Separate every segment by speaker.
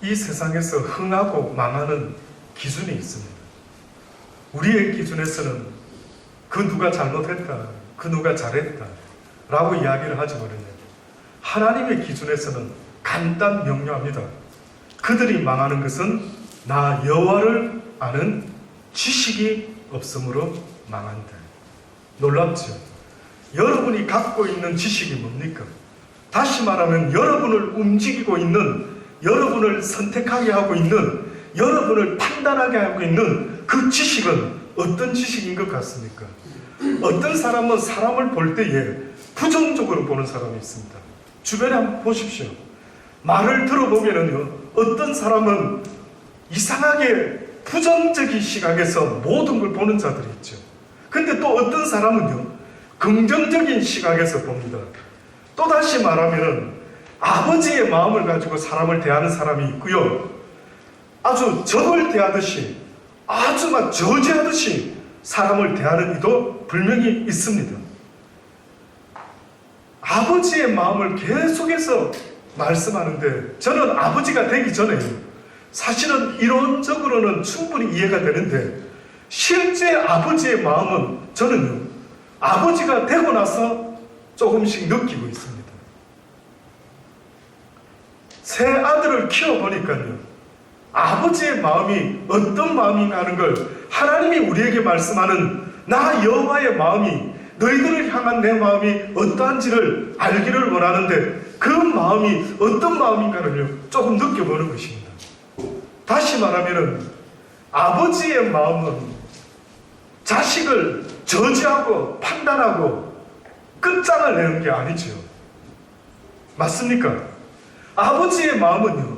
Speaker 1: 이 세상에서 흥하고 망하는 기준이 있습니다. 우리의 기준에서는 그 누가 잘못했다, 그 누가 잘했다 라고 이야기를 하지만요, 하나님의 기준에서는 간단 명료합니다. 그들이 망하는 것은 나 여호와를 아는 지식이 없으므로 망한다. 놀랍죠? 여러분이 갖고 있는 지식이 뭡니까? 다시 말하면 여러분을 움직이고 있는, 여러분을 선택하게 하고 있는, 여러분을 판단하게 하고 있는 그 지식은 어떤 지식인 것 같습니까? 어떤 사람은 사람을 볼 때에 부정적으로 보는 사람이 있습니다. 주변에 한번 보십시오. 말을 들어보면은요, 어떤 사람은 이상하게 부정적인 시각에서 모든 걸 보는 자들이 있죠. 근데 또 어떤 사람은요, 긍정적인 시각에서 봅니다. 또다시 말하면은 아버지의 마음을 가지고 사람을 대하는 사람이 있고요, 아주 적을 대하듯이, 아주 막 저지하듯이 사람을 대하는 이도 분명히 있습니다. 아버지의 마음을 계속해서 말씀하는데, 저는 아버지가 되기 전에 사실은 이론적으로는 충분히 이해가 되는데, 실제 아버지의 마음은 저는요, 아버지가 되고 나서 조금씩 느끼고 있습니다. 새 아들을 키워보니까요, 아버지의 마음이 어떤 마음인가 하는 걸 하나님이 우리에게 말씀하는 나 여호와의 마음이, 너희들을 향한 내 마음이 어떠한지를 알기를 원하는데, 그 마음이 어떤 마음인가를 조금 느껴보는 것입니다. 다시 말하면 아버지의 마음은 자식을 저지하고 판단하고 끝장을 내는 게 아니죠. 맞습니까? 아버지의 마음은요,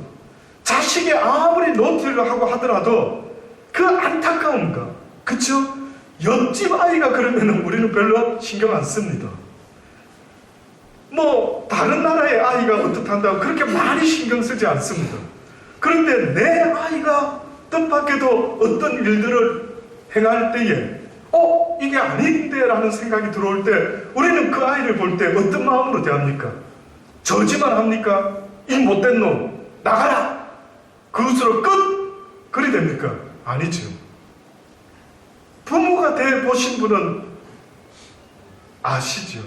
Speaker 1: 자식이 아무리 노티를 하고 하더라도 그 안타까움과, 그쵸? 옆집 아이가 그러면 우리는 별로 신경 안 씁니다. 뭐 다른 나라의 아이가 어떻단다고 그렇게 많이 신경 쓰지 않습니다. 그런데 내 아이가 뜻밖에도 어떤 일들을 행할 때에 이게 아닌데 라는 생각이 들어올 때, 우리는 그 아이를 볼 때 어떤 마음으로 대합니까? 저지만 합니까? 이 못된 놈 나가라, 그것으로 끝, 그리 됩니까? 아니죠. 부모가 돼 보신 분은 아시죠?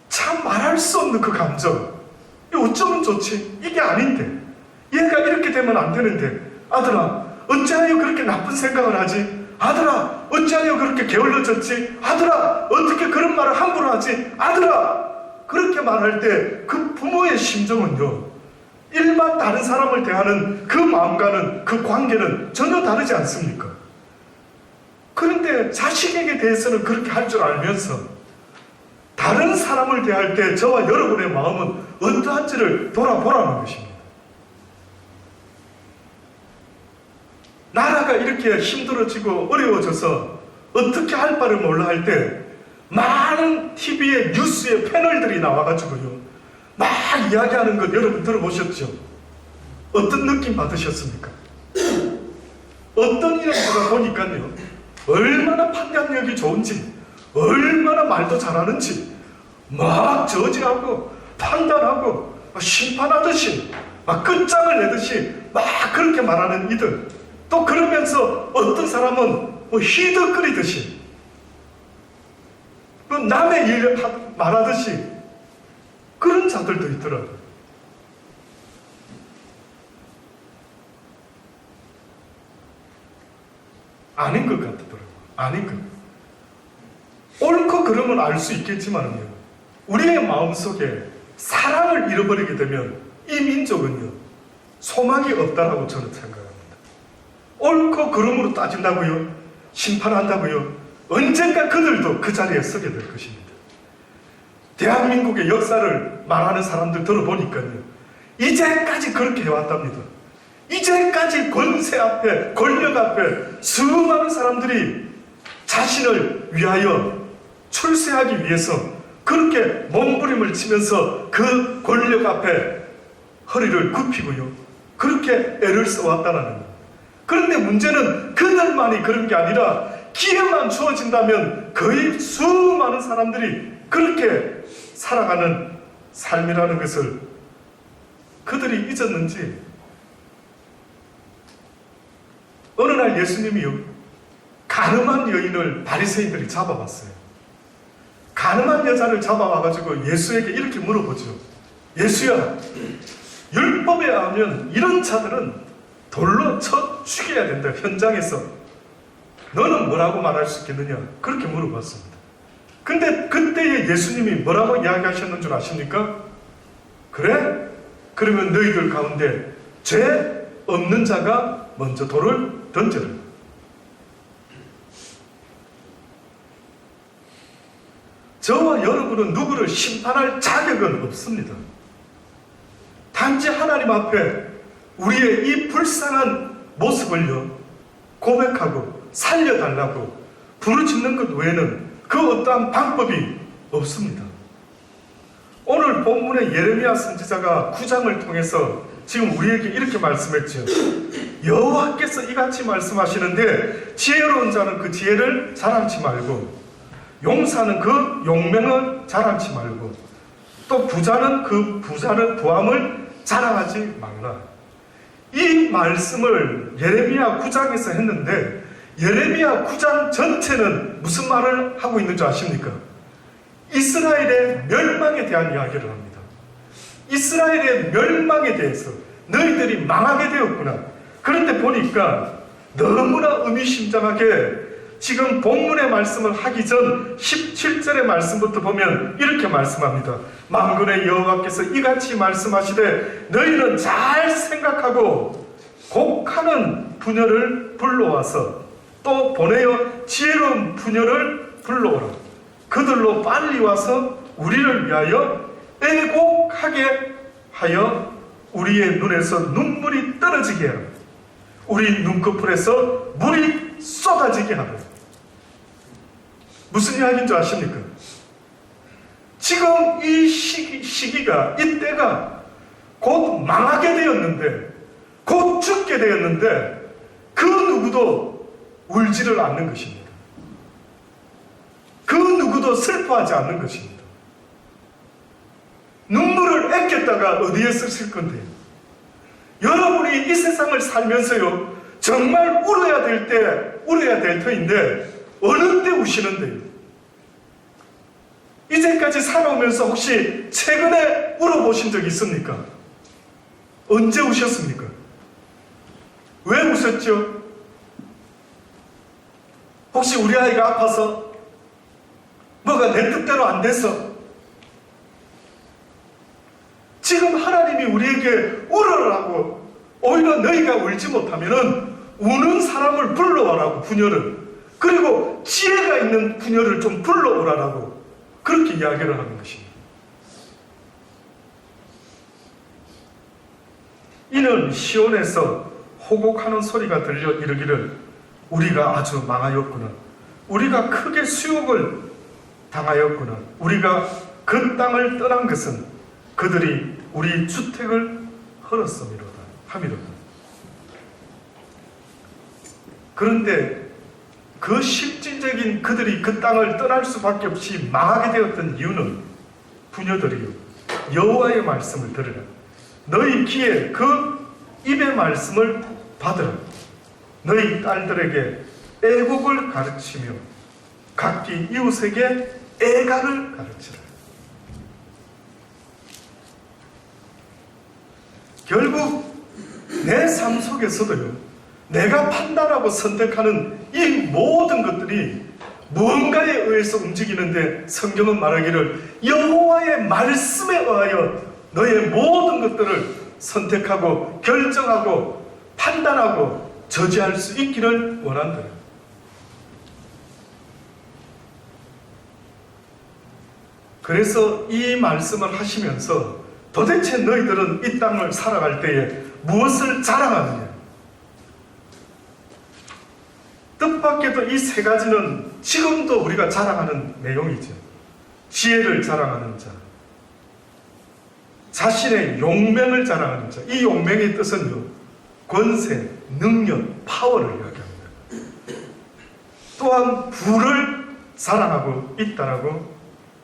Speaker 1: 참 말할 수 없는 그 감정, 어쩌면 좋지, 이게 아닌데, 얘가 이렇게 되면 안 되는데, 아들아 어찌하여 그렇게 나쁜 생각을 하지? 아들아 어찌하여 그렇게 게을러졌지? 아들아 어떻게 그런 말을 함부로 하지? 아들아, 그렇게 말할 때 그 부모의 심정은요, 일반 다른 사람을 대하는 그 마음과는, 그 관계는 전혀 다르지 않습니까? 그런데 자식에게 대해서는 그렇게 할 줄 알면서 다른 사람을 대할 때 저와 여러분의 마음은 어떠한지를 돌아보라는 것입니다. 나라가 이렇게 힘들어지고 어려워져서 어떻게 할 바를 몰라 할 때 많은 TV에 뉴스에 패널들이 나와가지고요, 막 이야기하는 것 여러분 들어보셨죠? 어떤 느낌 받으셨습니까? 어떤 일을 제가 보니까요, 얼마나 판단력이 좋은지, 얼마나 말도 잘하는지, 막 저지하고 판단하고 심판하듯이 막 끝장을 내듯이 막 그렇게 말하는 이들, 또 그러면서 어떤 사람은 희덕거리듯이 남의 일 말하듯이 그런 자들도 있더라고요. 아닌 것 같더라고요. 아닌 것. 옳고 그름은 알 수 있겠지만요, 우리의 마음속에 사랑을 잃어버리게 되면 이 민족은요, 소망이 없다라고 저는 생각합니다. 옳고 그름으로 따진다고요, 심판한다고요, 언젠가 그들도 그 자리에 서게 될 것입니다. 대한민국의 역사를 말하는 사람들 들어보니까요, 이제까지 그렇게 해왔답니다. 이제까지 권세 앞에, 권력 앞에 수많은 사람들이 자신을 위하여 출세하기 위해서 그렇게 몸부림을 치면서 그 권력 앞에 허리를 굽히고요, 그렇게 애를 써왔다는 겁니다. 그런데 문제는 그들만이 그런 게 아니라 기회만 주어진다면 거의 수많은 사람들이 그렇게 살아가는 삶이라는 것을 그들이 잊었는지 어느 날 예수님이요, 가늠한 여인을 바리새인들이 잡아왔어요. 가늠한 여자를 잡아와가지고 예수에게 이렇게 물어보죠. 예수야, 율법에 의하면 이런 자들은 돌로 쳐 죽여야 된다. 현장에서 너는 뭐라고 말할 수 있겠느냐? 그렇게 물어봤습니다. 근데 그때에 예수님이 뭐라고 이야기하셨는 줄 아십니까? 그래? 그러면 너희들 가운데 죄 없는 자가 먼저 돌을 던져라. 저와 여러분은 누구를 심판할 자격은 없습니다. 단지 하나님 앞에 우리의 이 불쌍한 모습을요, 고백하고 살려달라고 부르짖는 것 외에는 그 어떠한 방법이 없습니다. 오늘 본문의 예레미야 선지자가 9장을 통해서 지금 우리에게 이렇게 말씀했죠. 여호와께서 이같이 말씀하시는데 지혜로운 자는 그 지혜를 자랑치 말고, 용사는 그 용맹을 자랑치 말고, 또 부자는 그 부함을 자랑하지 말라. 이 말씀을 예레미야 9장에서 했는데, 예레미야 9장 전체는 무슨 말을 하고 있는 줄 아십니까? 이스라엘의 멸망에 대한 이야기를 합니다. 이스라엘의 멸망에 대해서 너희들이 망하게 되었구나. 그런데 보니까 너무나 의미심장하게 지금 본문의 말씀을 하기 전 17절의 말씀부터 보면 이렇게 말씀합니다. 만군의 여호와께서 이같이 말씀하시되 너희는 잘 생각하고 곡하는 부녀를 불러와서 또 보내어 지혜로운 부녀를 불러오라. 그들로 빨리 와서 우리를 위하여 애곡하게 하여 우리의 눈에서 눈물이 떨어지게 하라. 우리 눈꺼풀에서 물이 쏟아지게 하라. 무슨 이야기인 줄 아십니까? 지금 이 시기가, 이때가 곧 망하게 되었는데, 곧 죽게 되었는데 그 누구도 울지를 않는 것입니다. 그 누구도 슬퍼하지 않는 것입니다. 눈물을 아꼈다가 어디에 쓰실 건데요? 여러분이 이 세상을 살면서요, 정말 울어야 될 때 울어야 될 터인데 어느 때 우시는데요? 이제까지 살아오면서 혹시 최근에 울어보신 적 있습니까? 언제 우셨습니까? 왜 우셨죠? 혹시 우리 아이가 아파서? 뭐가 내 뜻대로 안 돼서? 지금 하나님이 우리에게 울으라고, 오히려 너희가 울지 못하면은 우는 사람을 불러와라고, 부녀를, 그리고 지혜가 있는 부녀를 좀 불러오라라고 그렇게 이야기를 하는 것입니다. 이는 시온에서 호곡하는 소리가 들려 이르기를 우리가 아주 망하였구나. 우리가 크게 수욕을 당하였구나. 우리가 그 땅을 떠난 것은 그들이 우리 주택을 헐었음이로다 함이로다. 그런데 그 실질적인 그들이 그 땅을 떠날 수밖에 없이 망하게 되었던 이유는 부녀들이요, 여호와의 말씀을 들으라. 너희 귀에 그 입의 말씀을 받으라. 너희 딸들에게 애곡을 가르치며 각기 이웃에게 애가를 가르치라. 결국 내 삶 속에서도요, 내가 판단하고 선택하는 이 모든 것들이 무언가에 의해서 움직이는데, 성경은 말하기를 여호와의 말씀에 의하여 너의 모든 것들을 선택하고 결정하고 판단하고 저지할 수 있기를 원한다. 그래서 이 말씀을 하시면서 도대체 너희들은 이 땅을 살아갈 때에 무엇을 자랑하느냐? 뜻밖에도 이 세 가지는 지금도 우리가 자랑하는 내용이죠. 지혜를 자랑하는 자, 자신의 용맹을 자랑하는 자. 이 용맹의 뜻은요, 권세, 능력, 파워를 이야기합니다. 또한 부를 자랑하고 있다라고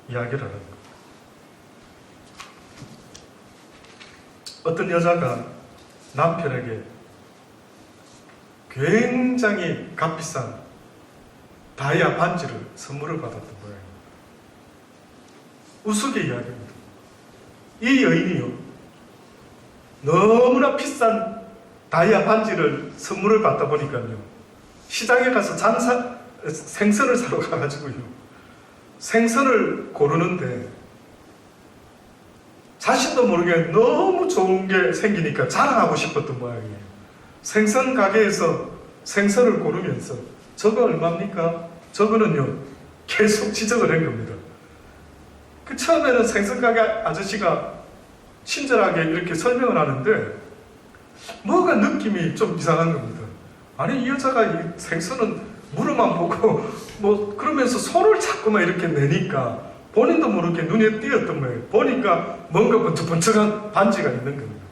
Speaker 1: 이야기를 하는 것. 어떤 여자가 남편에게 굉장히 값비싼 다이아 반지를 선물을 받았던 거예요. 우스갯 이야기입니다. 이 여인이요, 너무나 비싼 다이아 반지를 선물을 받다 보니까요, 시장에 가서 생선을 사러 가가지고요, 생선을 고르는데 자신도 모르게 너무 좋은 게 생기니까 자랑하고 싶었던 모양이에요. 생선 가게에서 생선을 고르면서 저거 얼마입니까? 저거는요, 계속 지적을 한 겁니다. 그 처음에는 생선 가게 아저씨가 친절하게 이렇게 설명을 하는데 뭐가 느낌이 좀 이상한 겁니다. 아니, 이 여자가 이 생선은 물어만 보고 뭐 그러면서 손을 자꾸만 이렇게 내니까 본인도 모르게 눈에 띄었던 거예요. 보니까 뭔가 번쩍번쩍한 반지가 있는 겁니다.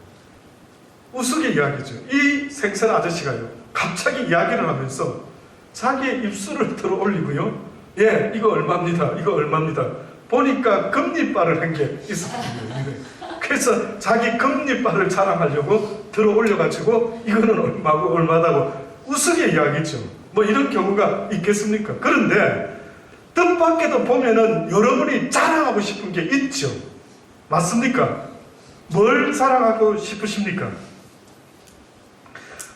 Speaker 1: 우스갯 이야기죠. 이 생선 아저씨가요, 갑자기 이야기를 하면서 자기의 입술을 들어 올리고요, 예, 이거 얼마입니다. 이거 얼마입니다. 보니까 금리빨을 한 게 있었거든요. 그래서 자기 금리빨을 자랑하려고 들어 올려가지고 이거는 얼마고 얼마다고 우스갯 이야기죠. 뭐 이런 경우가 있겠습니까? 그런데 뜻밖에도 보면은 여러분이 자랑하고 싶은 게 있죠. 맞습니까? 뭘 자랑하고 싶으십니까?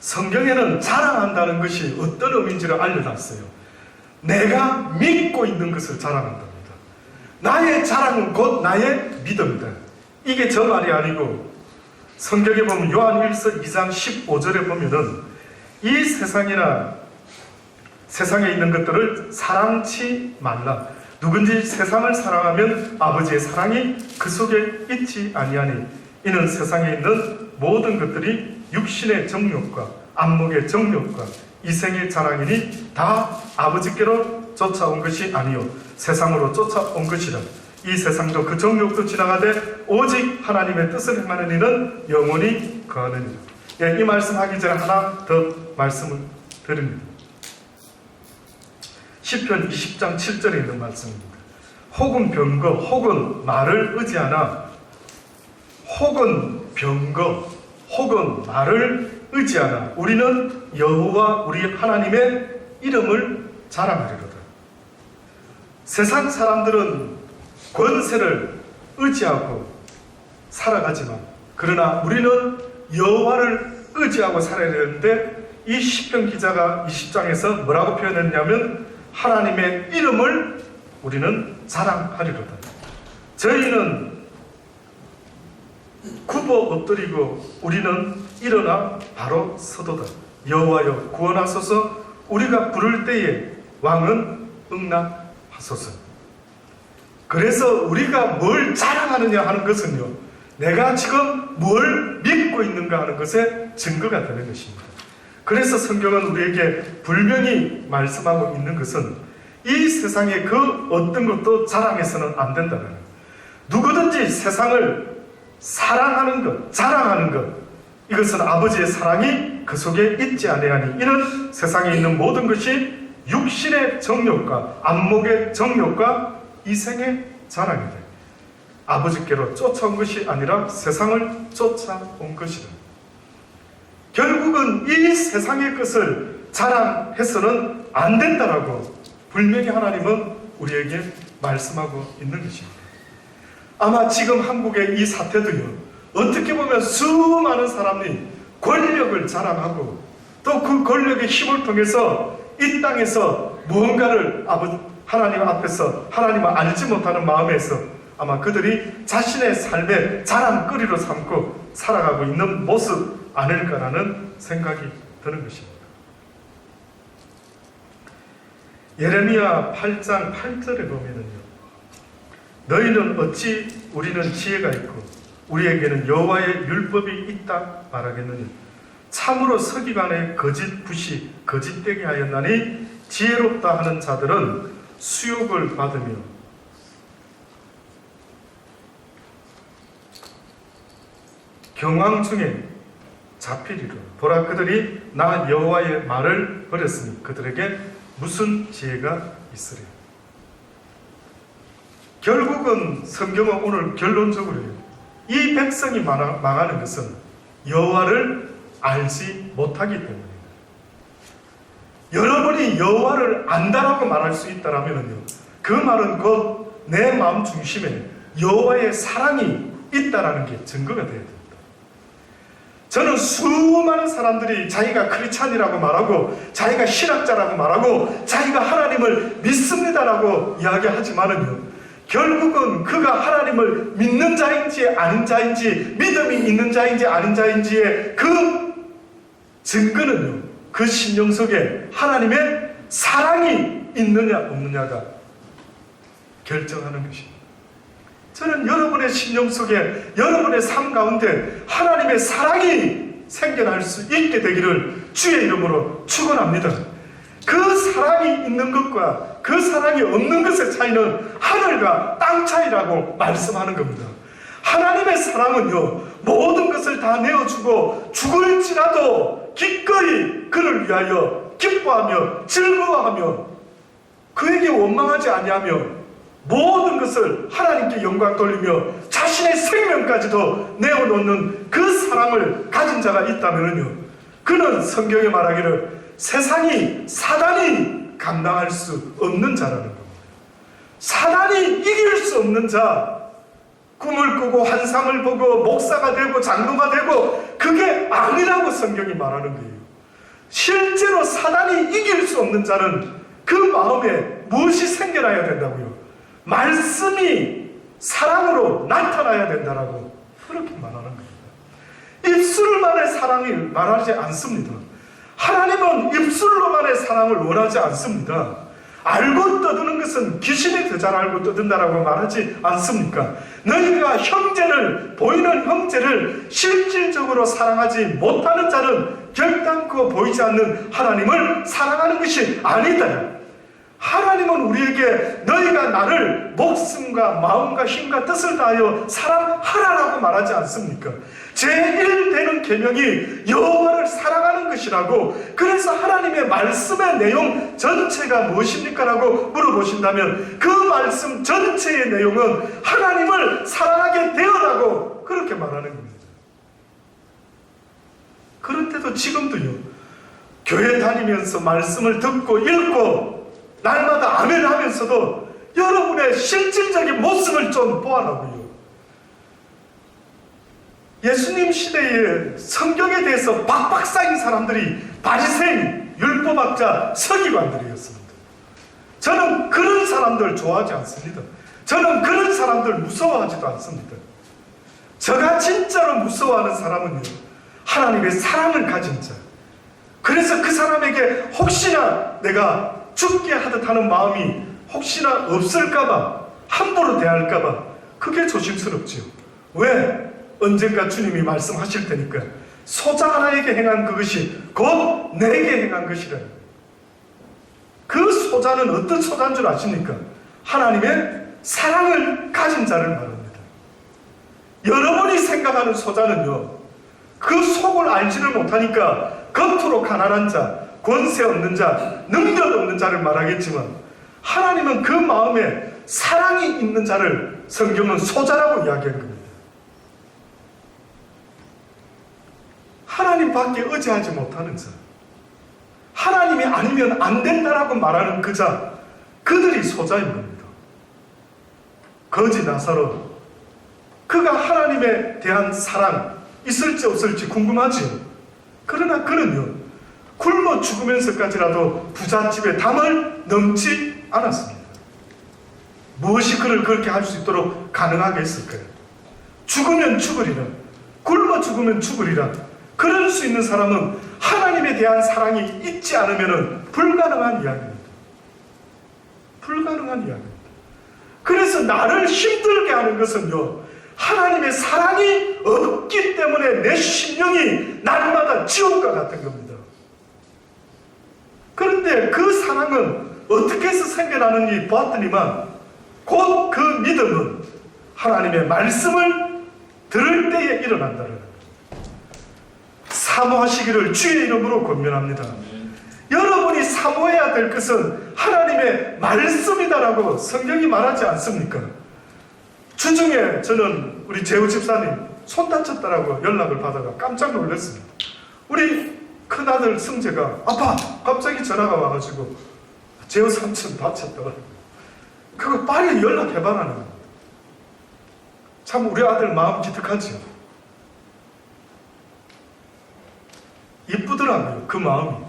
Speaker 1: 성경에는 자랑한다는 것이 어떤 의미인지를 알려놨어요. 내가 믿고 있는 것을 자랑한답니다. 나의 자랑은 곧 나의 믿음이다. 이게 저 말이 아니고 성경에 보면 요한 1서 2장 15절에 보면은 이 세상에 있는 것들을 사랑치 말라. 누군지 세상을 사랑하면 아버지의 사랑이 그 속에 있지 아니하니 이는 세상에 있는 모든 것들이 육신의 정욕과 안목의 정욕과 이생의 자랑이니 다 아버지께로 쫓아온 것이 아니요 세상으로 쫓아온 것이라. 이 세상도 그 정욕도 지나가되 오직 하나님의 뜻을 행하는 이는 영원히 거하느니라. 예, 이 말씀하기 전에 하나 더 말씀을 드립니다. 시편 20장 7절에 있는 말씀입니다. 혹은 병거, 혹은 말을 의지하나, 혹은 병거, 혹은 말을 의지하나 우리는 여호와 우리 하나님의 이름을 자랑하리로다. 세상 사람들은 권세를 의지하고 살아가지만 그러나 우리는 여호와를 의지하고 살아야 되는데 이 시편 기자가 20장에서 뭐라고 표현했냐면 하나님의 이름을 우리는 자랑하리로다. 저희는 굽어 엎드리고 우리는 일어나 바로 서도다. 여호와여 구원하소서. 우리가 부를 때에 왕은 응답하소서. 그래서 우리가 뭘 자랑하느냐 하는 것은요, 내가 지금 뭘 믿고 있는가 하는 것의 증거가 되는 것입니다. 그래서 성경은 우리에게 분명히 말씀하고 있는 것은 이 세상의 그 어떤 것도 자랑해서는 안 된다는 거예요. 누구든지 세상을 사랑하는 것, 자랑하는 것, 이것은 아버지의 사랑이 그 속에 있지 아니하니 이는 세상에 있는 모든 것이 육신의 정욕과 안목의 정욕과 이생의 자랑이다. 아버지께로 쫓아온 것이 아니라 세상을 쫓아온 것이다. 결국은 이 세상의 것을 자랑해서는 안 된다라고 분명히 하나님은 우리에게 말씀하고 있는 것입니다. 아마 지금 한국의 이 사태도요, 어떻게 보면 수많은 사람이 권력을 자랑하고 또 그 권력의 힘을 통해서 이 땅에서 무언가를 하나님 앞에서 하나님을 알지 못하는 마음에서 아마 그들이 자신의 삶의 자랑거리로 삼고 살아가고 있는 모습 아닐까라는 생각이 드는 것입니다. 예레미야 8장 8절에 보면은요, 너희는 어찌 우리는 지혜가 있고 우리에게는 여호와의 율법이 있다 말하겠느냐. 참으로 서기관의 거짓 붓이 거짓되게 하였나니 지혜롭다 하는 자들은 수욕을 받으며 경황 중에 잡히리라. 보라, 그들이 나 여호와의 말을 버렸으니 그들에게 무슨 지혜가 있으랴. 결국은 성경은 오늘 결론적으로요, 이 백성이 망하는 것은 여호와를 알지 못하기 때문입니다. 여러분이 여호와를 안다라고 말할 수 있다라면요, 그 말은 곧 내 마음 중심에 여호와의 사랑이 있다라는 게 증거가 되어야 됩니다. 저는 수많은 사람들이 자기가 크리스찬이라고 말하고 자기가 신학자라고 말하고 자기가 하나님을 믿습니다라고 이야기하지만은요, 결국은 그가 하나님을 믿는 자인지 아닌 자인지, 믿음이 있는 자인지 아닌 자인지의 그 증거는요, 그 심령 속에 하나님의 사랑이 있느냐 없느냐가 결정하는 것입니다. 저는 여러분의 심령 속에, 여러분의 삶 가운데 하나님의 사랑이 생겨날 수 있게 되기를 주의 이름으로 축원합니다. 그 사랑이 있는 것과 그 사랑이 없는 것의 차이는 하늘과 땅 차이라고 말씀하는 겁니다. 하나님의 사랑은요, 모든 것을 다 내어주고 죽을지라도 기꺼이 그를 위하여 기뻐하며 즐거워하며 그에게 원망하지 아니하며 모든 것을 하나님께 영광 돌리며 자신의 생명까지도 내어놓는 그 사랑을 가진 자가 있다면요, 그는 성경에 말하기를 세상이, 사단이 감당할 수 없는 자라는 겁니다. 사단이 이길 수 없는 자, 꿈을 꾸고 환상을 보고 목사가 되고 장로가 되고, 그게 아니라고 성경이 말하는 거예요. 실제로 사단이 이길 수 없는 자는 그 마음에 무엇이 생겨나야 된다고요? 말씀이 사랑으로 나타나야 된다라고 그렇게 말하는 겁니다. 입술만의 사랑을 말하지 않습니다. 하나님은 입술로만의 사랑을 원하지 않습니다. 알고 떠드는 것은 귀신이 더 잘 알고 떠든다라고 말하지 않습니까? 너희가 형제를, 보이는 형제를 실질적으로 사랑하지 못하는 자는 결단코 보이지 않는 하나님을 사랑하는 것이 아니다. 하나님은 우리에게 너희가 나를 목숨과 마음과 힘과 뜻을 다하여 사랑하라라고 말하지 않습니까? 제1되는 계명이 여호와를 사랑하는 것이라고. 그래서 하나님의 말씀의 내용 전체가 무엇입니까? 라고 물어보신다면 그 말씀 전체의 내용은 하나님을 사랑하게 되어라고 그렇게 말하는 겁니다. 그런데도 지금도요, 교회 다니면서 말씀을 듣고 읽고 날마다 아멘 하면서도 여러분의 실질적인 모습을 좀 보아라고요. 예수님 시대에 성경에 대해서 박박 쌓인 사람들이 바리새인, 율법학자, 서기관들이었습니다. 저는 그런 사람들 좋아하지 않습니다. 저는 그런 사람들 무서워하지도 않습니다. 제가 진짜로 무서워하는 사람은요, 하나님의 사랑을 가진 자. 그래서 그 사람에게 혹시나 내가 죽게 하듯 하는 마음이 혹시나 없을까봐, 함부로 대할까봐 그게 조심스럽지요. 왜? 언젠가 주님이 말씀하실 테니까 소자 하나에게 행한 그것이 곧 내게 행한 것이라. 그 소자는 어떤 소자인 줄 아십니까? 하나님의 사랑을 가진 자를 말합니다. 여러분이 생각하는 소자는요, 그 속을 알지를 못하니까 겉으로 가난한 자, 권세 없는 자, 능력 없는 자를 말하겠지만, 하나님은 그 마음에 사랑이 있는 자를 성경은 소자라고 이야기한 겁니다. 하나님밖에 의지하지 못하는 자, 하나님이 아니면 안 된다라고 말하는 그 자, 그들이 소자인 겁니다. 거지 나사로, 그가 하나님에 대한 사랑 있을지 없을지 궁금하지요. 그러나 그는요, 굶어 죽으면서까지라도 부잣집에 담을 넘지 않았습니다. 무엇이 그를 그렇게 할 수 있도록 가능하게 했을까요? 죽으면 죽으리라, 굶어 죽으면 죽으리라. 그럴 수 있는 사람은 하나님에 대한 사랑이 있지 않으면 불가능한 이야기입니다. 불가능한 이야기입니다. 그래서 나를 힘들게 하는 것은요, 하나님의 사랑이 없기 때문에 내 심령이 날마다 지옥과 같은 겁니다. 그런데 그 사랑은 어떻게 해서 생겨나는지 보았더니만 곧 그 믿음은 하나님의 말씀을 들을 때에 일어난다는 겁니다. 사모하시기를 주의 이름으로 권면합니다. 여러분이 사모해야 될 것은 하나님의 말씀이다라고 성경이 말하지 않습니까? 주중에 저는 우리 재우 집사님 손 다쳤다라고 연락을 받아가 깜짝 놀랐습니다. 우리 큰아들 승재가 아빠 갑자기 전화가 와가지고 재호 삼촌 다쳤더라. 그거 빨리 연락해봐라는 거야. 참 우리 아들 마음 기특하지요. 이쁘더라고요, 그 마음이.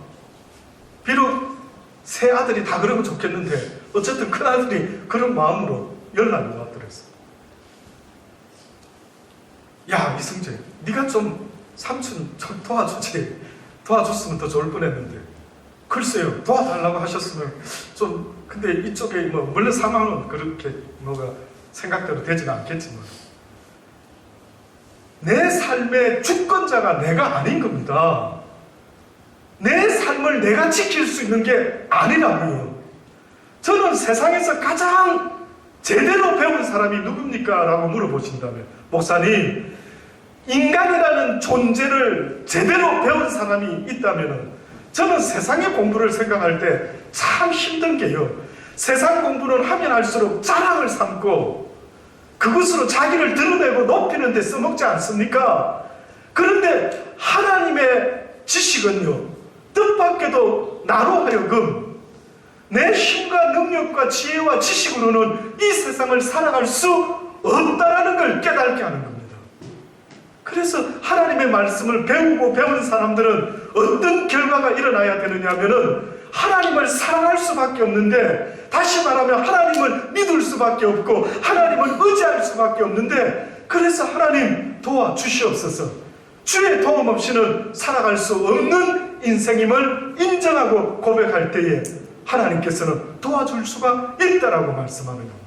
Speaker 1: 비록 새 아들이 다 그러면 좋겠는데 어쨌든 큰아들이 그런 마음으로 연락이 왔더랬어. 야 이승재, 네가 좀 삼촌 좀 도와주지. 도와줬으면 더 좋을 뻔했는데. 글쎄요, 도와달라고 하셨으면 좀, 근데 이쪽에 뭐 물론 상황은 그렇게 뭐가 생각대로 되지는 않겠지만 내 삶의 주권자가 내가 아닌 겁니다. 내 삶을 내가 지킬 수 있는 게 아니라고요. 저는 세상에서 가장 제대로 배운 사람이 누굽니까? 라고 물어보신다면, 목사님, 인간이라는 존재를 제대로 배운 사람이 있다면 저는 세상의 공부를 생각할 때 참 힘든 게요, 세상 공부는 하면 할수록 자랑을 삼고 그것으로 자기를 드러내고 높이는 데 써먹지 않습니까? 그런데 하나님의 지식은요, 뜻밖에도 나로 하여금 내 힘과 능력과 지혜와 지식으로는 이 세상을 살아갈 수 없다라는 걸 깨닫게 하는 겁니다. 그래서 하나님의 말씀을 배우고 배운 사람들은 어떤 결과가 일어나야 되느냐 하면은 하나님을 사랑할 수밖에 없는데, 다시 말하면 하나님을 믿을 수밖에 없고 하나님을 의지할 수밖에 없는데, 그래서 하나님 도와주시옵소서, 주의 도움 없이는 살아갈 수 없는 인생임을 인정하고 고백할 때에 하나님께서는 도와줄 수가 있다라고 말씀하는 겁니다.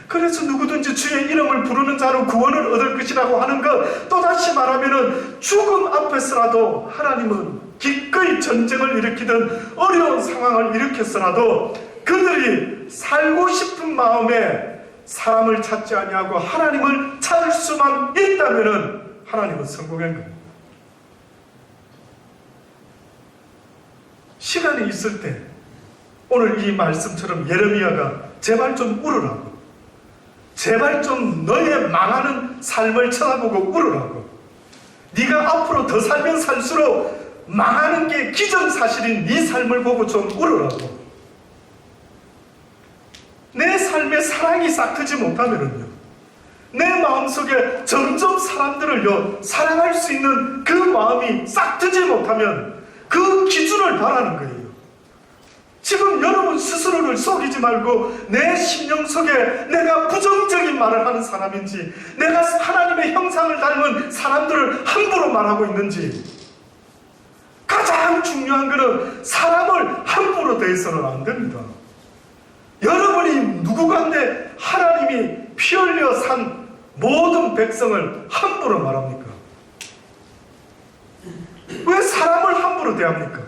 Speaker 1: 그래서 누구든지 주의 이름을 부르는 자로 구원을 얻을 것이라고 하는 것, 또다시 말하면 죽음 앞에서라도 하나님은 기꺼이 전쟁을 일으키든 어려운 상황을 일으켰으라도 그들이 살고 싶은 마음에 사람을 찾지 아니하고 하나님을 찾을 수만 있다면 하나님은 성공한 겁니다. 시간이 있을 때 오늘 이 말씀처럼 예레미야가 제발 좀 울으라고, 제발 좀 너의 망하는 삶을 쳐다보고 울으라고, 네가 앞으로 더 살면 살수록 망하는 게 기정사실인 네 삶을 보고 좀 울으라고. 내 삶에 사랑이 싹트지 못하면은요, 내 마음속에 점점 사람들을요 사랑할 수 있는 그 마음이 싹트지 못하면 그 기준을 바라는 거예요. 지금 여러분 스스로를 속이지 말고 내 심령 속에 내가 부정적인 말을 하는 사람인지, 내가 하나님의 형상을 닮은 사람들을 함부로 말하고 있는지. 가장 중요한 것은 사람을 함부로 대해서는 안 됩니다. 여러분이 누구간데 하나님이 피 흘려 산 모든 백성을 함부로 말합니까? 왜 사람을 함부로 대합니까?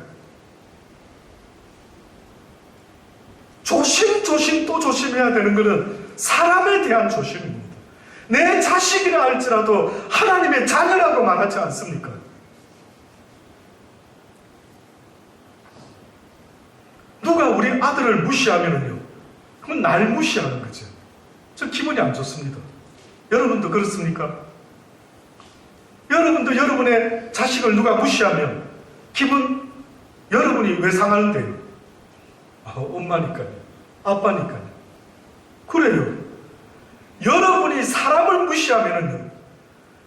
Speaker 1: 조심 또 조심해야 되는 것은 사람에 대한 조심입니다. 내 자식이라 할지라도 하나님의 자녀라고 말하지 않습니까? 누가 우리 아들을 무시하면요, 그건 날 무시하는 거죠. 저 기분이 안 좋습니다. 여러분도 그렇습니까? 여러분도 여러분의 자식을 누가 무시하면 기분, 여러분이 왜 상하는데요? 엄마니까요, 아빠니까요. 그래요. 여러분이 사람을 무시하면요,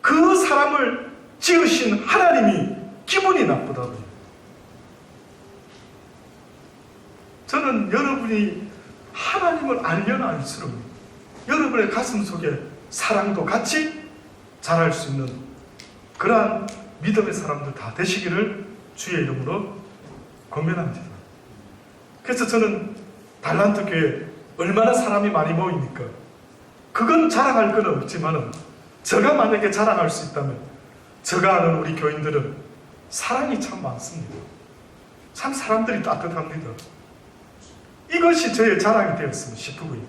Speaker 1: 그 사람을 지으신 하나님이 기분이 나쁘다고요. 저는 여러분이 하나님을 알려나 알수록 여러분의 가슴 속에 사랑도 같이 자랄 수 있는 그러한 믿음의 사람들 다 되시기를 주의 이름으로 권면합니다. 그래서 저는 달란트 교회에 얼마나 사람이 많이 모입니까? 그건 자랑할 건 없지만 제가 만약에 자랑할 수 있다면 제가 아는 우리 교인들은 사랑이 참 많습니다. 참 사람들이 따뜻합니다. 이것이 저의 자랑이 되었으면 싶고요.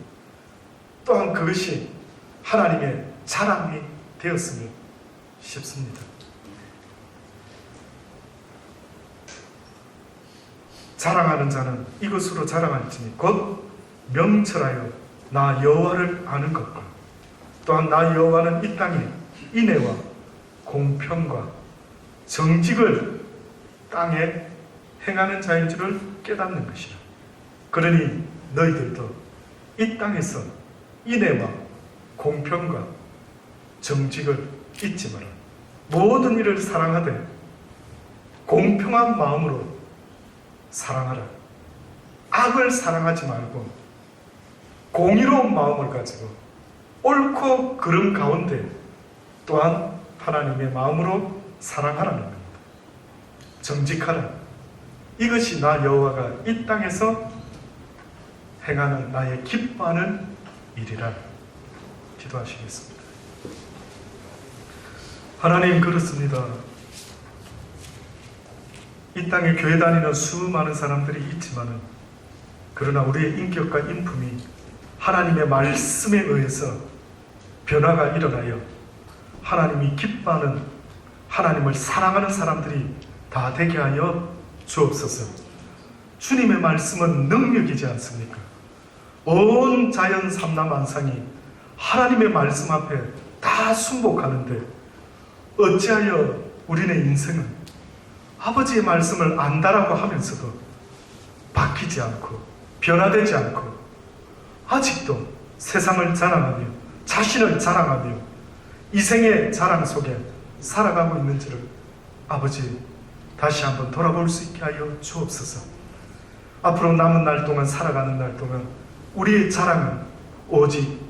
Speaker 1: 또한 그것이 하나님의 자랑이 되었으면 싶습니다. 자랑하는 자는 이것으로 자랑할지니 곧 명철하여 나 여호와를 아는 것과 또한 나 여호와는 이 땅에 인애와 공평과 정직을 땅에 행하는 자인 줄을 깨닫는 것이라. 그러니 너희들도 이 땅에서 인애와 공평과 정직을 잊지 마라. 모든 일을 사랑하되 공평한 마음으로 사랑하라. 악을 사랑하지 말고 공의로운 마음을 가지고 옳고 그름 가운데 또한 하나님의 마음으로 사랑하라는 겁니다. 정직하라. 이것이 나 여호와가 이 땅에서 행하는 나의 기뻐하는 일이라. 기도하시겠습니다. 하나님, 그렇습니다. 이 땅에 교회 다니는 수많은 사람들이 있지만은, 그러나 우리의 인격과 인품이 하나님의 말씀에 의해서 변화가 일어나요. 하나님이 기뻐하는, 하나님을 사랑하는 사람들이 다 되게 하여 주옵소서. 주님의 말씀은 능력이지 않습니까? 온 자연 삼라만상이 하나님의 말씀 앞에 다 순복하는데 어찌하여 우리네 인생은 아버지의 말씀을 안다라고 하면서도 바뀌지 않고 변화되지 않고 아직도 세상을 자랑하며 자신을 자랑하며 이생의 자랑 속에 살아가고 있는지를 아버지 다시 한번 돌아볼 수 있게 하여 주옵소서. 앞으로 남은 날 동안, 살아가는 날 동안 우리의 자랑은 오직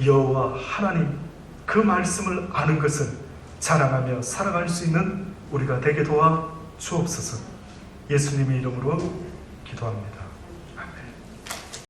Speaker 1: 여호와 하나님 그 말씀을 아는 것을 자랑하며 살아갈 수 있는 우리가 되게 도와 주옵소서. 예수님의 이름으로 기도합니다.